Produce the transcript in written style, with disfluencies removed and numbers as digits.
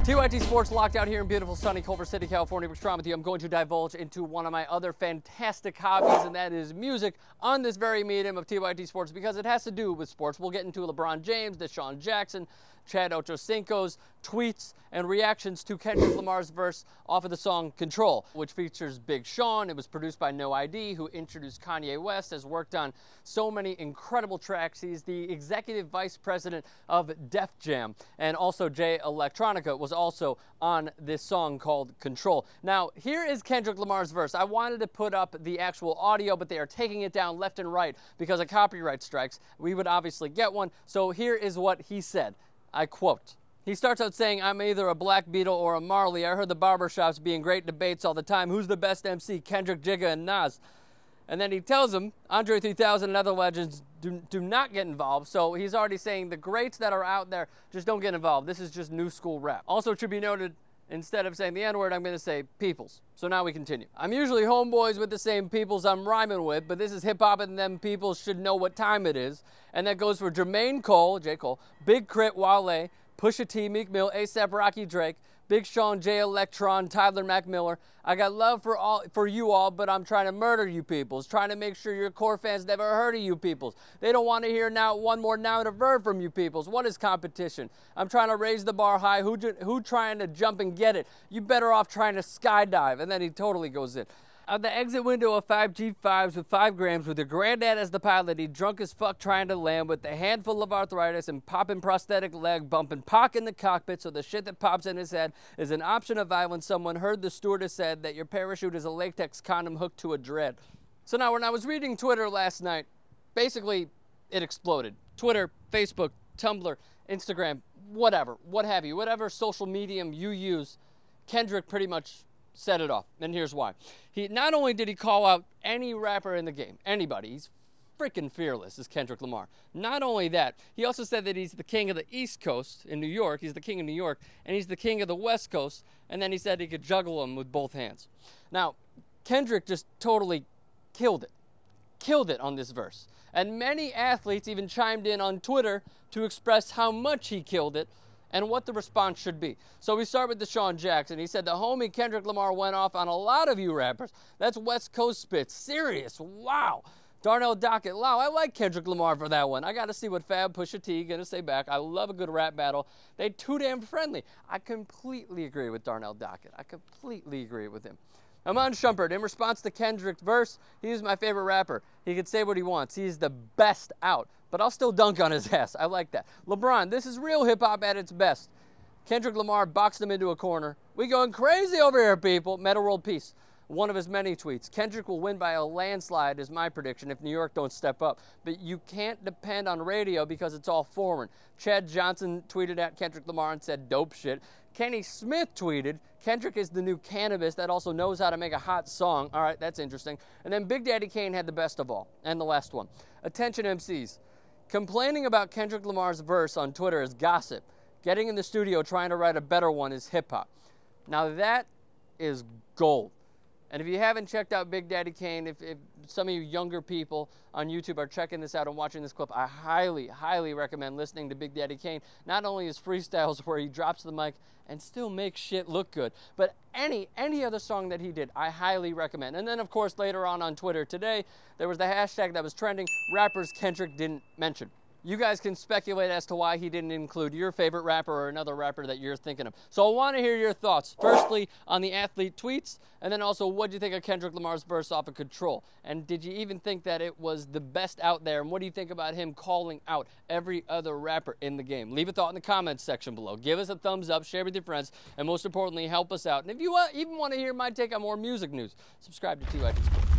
TYT Sports locked out here in beautiful sunny Culver City, California. We're strong with you. I'm going to divulge into one of my other fantastic hobbies, and that is music on this very medium of TYT Sports because it has to do with sports. We'll get into LeBron James, Deshaun Jackson, Chad Ochocinco's tweets and reactions to Kendrick Lamar's verse off of the song Control, which features Big Sean. It was produced by No ID, who introduced Kanye West, has worked on so many incredible tracks. He's the executive vice president of Def Jam, and also Jay Electronica was also on this song called Control. Now, here is Kendrick Lamar's verse. I wanted to put up the actual audio, but they are taking it down left and right because of copyright strikes. We would obviously get one, so here is what he said. I quote. He starts out saying, "I'm either a Black Beetle or a Marley. I heard the barbershops being great debates all the time. Who's the best MC? Kendrick, Jigga, and Nas." And then he tells him, Andre 3000 and other legends do not get involved. So he's already saying the greats that are out there just don't get involved. This is just new school rap. Also, it should be noted, instead of saying the N-word, I'm going to say peoples. So now we continue. I'm usually homeboys with the same peoples I'm rhyming with, but this is hip-hop and them peoples should know what time it is. And that goes for Jermaine Cole, J. Cole, Big Crit, Wale, Pusha T, Meek Mill, A$AP Rocky, Drake, Big Sean, Jay Electron, Tyler Mac Miller. I got love for you all, but I'm trying to murder you peoples. Trying to make sure your core fans never heard of you peoples. They don't want to hear now one more noun or verb from you peoples. What is competition? I'm trying to raise the bar high. Who trying to jump and get it? You better off trying to skydive. And then he totally goes in. Out the exit window of 5 G5s with 5 grams with your granddad as the pilot, he drunk as fuck trying to land with a handful of arthritis and popping prosthetic leg, bumping Pac in the cockpit so the shit that pops in his head is an option of violence. Someone heard the stewardess said that your parachute is a latex condom hooked to a dread. So now when I was reading Twitter last night, basically it exploded. Twitter, Facebook, Tumblr, Instagram, whatever, what have you, whatever social medium you use, Kendrick pretty much set it off, and here's why. He not only did he call out any rapper in the game, anybody, he's freaking fearless, is Kendrick Lamar. Not only that, he also said that he's the king of the East Coast in New York, he's the king of New York, and he's the king of the West Coast, and then he said he could juggle them with both hands. Now, Kendrick just totally killed it on this verse. And many athletes even chimed in on Twitter to express how much he killed it and what the response should be. So we start with Deshaun Jackson. He said, the homie Kendrick Lamar went off on a lot of you rappers. That's West Coast spit. Serious. Wow. Darnell Dockett. Wow, I like Kendrick Lamar for that one. I got to see what Fab, Pusha T going to say back. I love a good rap battle. They too damn friendly. I completely agree with Darnell Dockett. I completely agree with him. Amon Shumpert, in response to Kendrick's verse, he's my favorite rapper. He can say what he wants. He's the best out. But I'll still dunk on his ass. I like that. LeBron, this is real hip-hop at its best. Kendrick Lamar boxed him into a corner. We going crazy over here, people. Meta World Peace. One of his many tweets. Kendrick will win by a landslide is my prediction if New York don't step up. But you can't depend on radio because it's all foreign. Chad Johnson tweeted at Kendrick Lamar and said dope shit. Kenny Smith tweeted, Kendrick is the new cannabis that also knows how to make a hot song. All right, that's interesting. And then Big Daddy Kane had the best of all. And the last one. Attention MCs. Complaining about Kendrick Lamar's verse on Twitter is gossip. Getting in the studio trying to write a better one is hip-hop. Now that is gold. And if you haven't checked out Big Daddy Kane, if some of you younger people on YouTube are checking this out and watching this clip, I highly, highly recommend listening to Big Daddy Kane. Not only his freestyles where he drops the mic and still makes shit look good, but any other song that he did, I highly recommend. And then, of course, later on Twitter today, there was the hashtag that was trending, rappers Kendrick didn't mention. You guys can speculate as to why he didn't include your favorite rapper or another rapper that you're thinking of. So I want to hear your thoughts. Firstly, on the athlete tweets, and then also, what do you think of Kendrick Lamar's verse off of Control? And did you even think that it was the best out there? And what do you think about him calling out every other rapper in the game? Leave a thought in the comments section below. Give us a thumbs up, share with your friends, and most importantly, help us out. And if you even want to hear my take on more music news, subscribe to TYTSports.